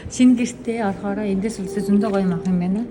Шинэ гэртээ орохороо эндээс үлсээ зөндөө гоё юм авах юм байна.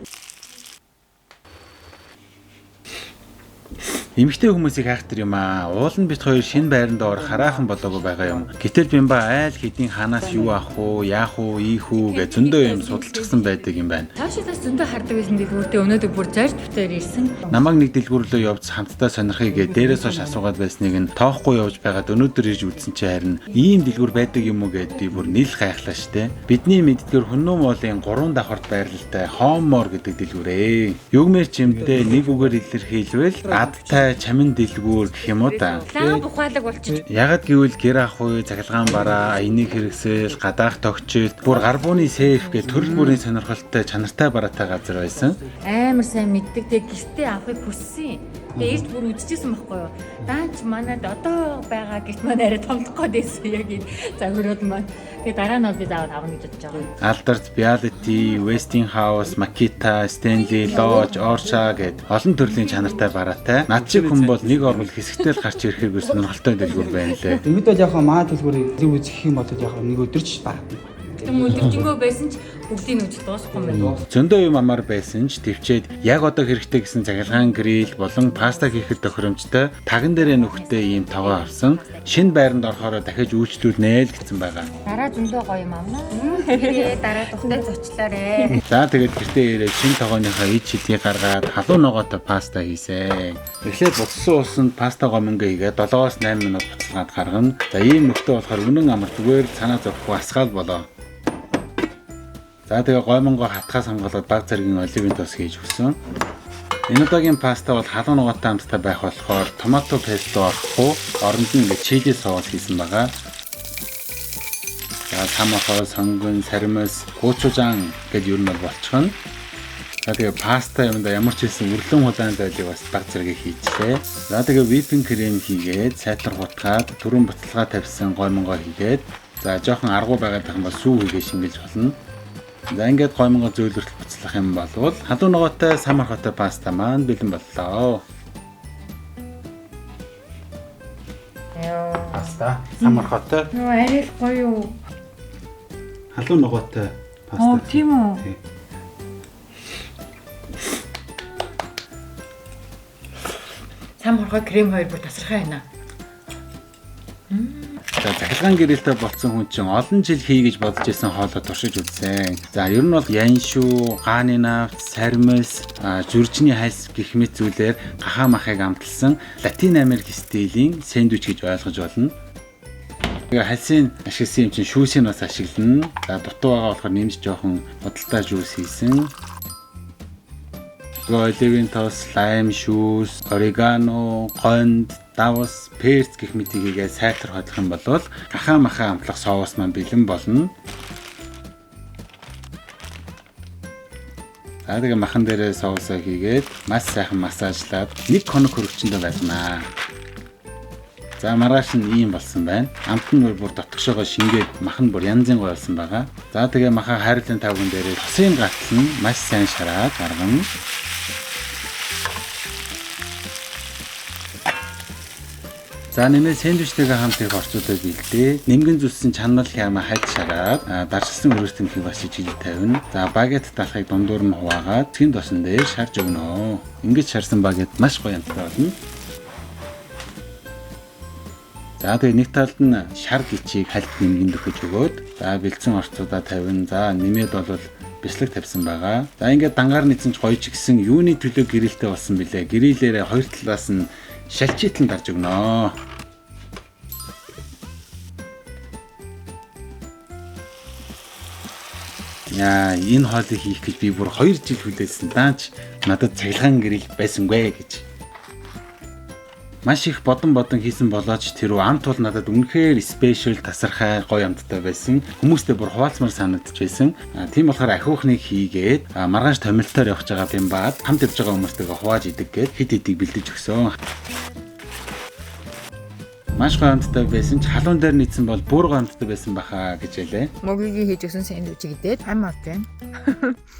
Эмэгтэй хүмүүсийг хайхтар юм аа. Уул нь бит хоёр шинэ байранд орох хараахан болоогүй байгаа юм. Гэтэл бимба айл хэдийн ханаас юу авах уу, яах уу, ийх үү гэж зөндөө юм судалчихсан байдаг юм байна. Цаашдаас зөндөө хардаг байсан дэлгүүртээ өнөөдөр бүр зарж бүтээр ирсэн. Намаг нэг дэлгүүрлөө явж хамтдаа сонирхъя гэ дээрээс хойш асуугаад байсныг нь тоохгүй явж байгаад өнөөдөр ирж үзсэн чи харин ийм дэлгүүр байдаг юм уу гэд би бүр нийл гайхлаа штэ. Бидний мэддгээр Хүннү моолын 3 давхарт байрлалтай Хооммор гэдэг дэлгүүрээ. Югмэр чимдээ нэг үгээр илэрхийлвэл адтай чамин дэлгүүр гэх юм уу та. Лаа бухаалаг болчих. Ягд гэвэл гэр ах уу, цахилгаан бараа, энийг хэрэгсэл, гадаах тогтчил, бүр гарбууны сейф гэх төрөл бүрийн сонирхолтой чанартай бараатай газар байсан. Амар сайн мэддэг. Тэг гэртээ авахыг хүссэн. Тэгээ ирж бүр үзчихсэн байхгүй юу? Даач манайд одоо байгаа гэрт маань арай томдох гээд байсан яг энэ загварууд маань. Тэгээ дараа нь би заавал авна гэж бодож байгаа. Aldarт, Reality, Westinghouse, Makita, Stanley, Lodge, Orcha гэд олон төрлийн чанартай бараатай. Над шиг хүн бол нэг орвол хэсэгтэл гарч ирэхээр сонирхолтой дэлгүүр байна лээ. Тэгмэд бол яг маа дэлгүүрийг үзэх юм бол яг нэг өдөрч баг. Тэгм өдөржингөө байсан ч бүгдийг нь үзэж дуусахгүй юм байна. Зөндөө юм амар байсан ч төвчээд яг одоо хэрэгтэй гэсэн цахилгаан гриль болон паста хийхэд тохиромжтой таган дээрээ нүхтэй ийм тогоо авсан. Шинэ байранд орохороо дахиж үйлчлүүлнэ л гэсэн байгаа. Дараа зөндөө гоё юм авна. Тэгээ дараа тухтай зочлоорой. За тэгээд гэртээ ирээд шинэ тогооныхоо ид шидийг гаргаад халуун ногоотой паста хийсэн. Эхлээд буцсан усанд паста гомонго хийгээд 7-8 минут буцалгаад гаргана. За ийм нөхтэй болохоор үнэн амар зүгээр санаа зовхгүй асгаал болоо. За тэгээ гомонго хатгаас хамгаалаад баг зэргийн оливын тос хийж өгсөн. Энэ удаагийн паста бол халуун ногоотой амттай байх болохоор томато песто орохгүй, оронд нь чили соус хийсэн байгаа. За тамахо, сонгон, сармис, гуучужан гэж юу нь болчихно. За тэгээ паста юмда ямар ч хэлсэн өрлөн худаан зайлыг бас баг зэрэг хийжлээ. За тэгээ whipping cream хийгээд сайтар гутгаад түрүүн буцалгаа тавьсан гомонго хийгээд за жоохон аргуу байгаад байх юм бол сүү хийгээ шингэж болно. За ингээд гомонго зөөлрөлт буцлах юм бол халуун ногоотой самархотой паста маань бэлэн боллоо. Паста самархотой. Нөө арай л гоё. Халуун ногоотой паста. Оо тийм үү. Сам хорхой крем хоёр бүр тасархай байна. За цахилгаан гэрэлтэй болсон хүн чинь олон жил хий гэж бодож исэн хоолой туршиж үзсэн. За ер нь бол яншүү, гааны навт, сармис, зүржний хайс гэх мэт зүйлээр гахаа махыг амталсан Латин Америк стилийн сэндвич гэж ойлгож болно. Тэгээ хальсын ашигласан юм чинь шүүсийг бас ашиглана. За дутуу байгаа болохоор нэмж жоохон бодолтой жуус хийсэн. Оливын тос, лайм шүүс, орегано, гонд, давс, перц гэх мэт ийгээ сайтар хотлох юм бол гахаа махаа амтлах соус маань бэлэн болно. За тэгээ махан дээрээ соусоо хийгээд маш сайхан массажлаад 1 хоног хөрөгчөндөө байлнаа. За маргааш нь ийм болсон байна. Амт нь бүр дотгошоогоо шингээд махан бүр янзын гой болсон байгаа. За тэгээ маха хайрлын тавган дээрээ тосын гатал нь маш сайн шараад гаргана. За нэмээ сэндвичтэйгээ хамт их орчуудаа бэлдээ. Нингэн зүссэн чанал хямаа хайд шараад дарчилсан өрөөстөмхийг бас ижил тавина. За багет талхыг дундуур нь хуваагаад цэгэн тосон дээр шарж өгнө. Ингэж шарсан багет маш гоё амттай болно. За тэгээ нэг талд нь шар гिचийг хальт нингэн дөхөж өгөөд за бэлдсэн орчуудаа тавина. За нэмээд бол бяцлаг тавьсан байгаа. За ингээд дангаар нийцэн ч гоё ч гэсэн юуны төлөө гэрэлтэй болсон бilé. Гэрэлээрээ хоёр талаас нь шалчийтэн дарж өгнө. Яа, энэ хоолыг хийх гэж би бүр 2 жил хүлээсэн. Даач надад цахилгаан гэрэл байсангүй гэж. Маш их бодон хийсэн болооч тэр амт бол надад үнэхээр спешиал тасархай гоё амттай байсан. Хүмүүстээ бүр хуваалцмаар санагдаж байсан. Тийм болохоор ахиухныг хийгээд маргааш томилтоор явж байгаа юм баад хамт явж байгаа хүмүүстэйгээ хувааж идэг гээд хит хитийг бэлдэж өгсөн. Маш гоё амттай байсан ч халуун дээр нийцсэн бол бүр гоё амттай байсан баха гэж хэлээ. Могийг хийж өгсөн сэндвич гэдэг 5 авт байна.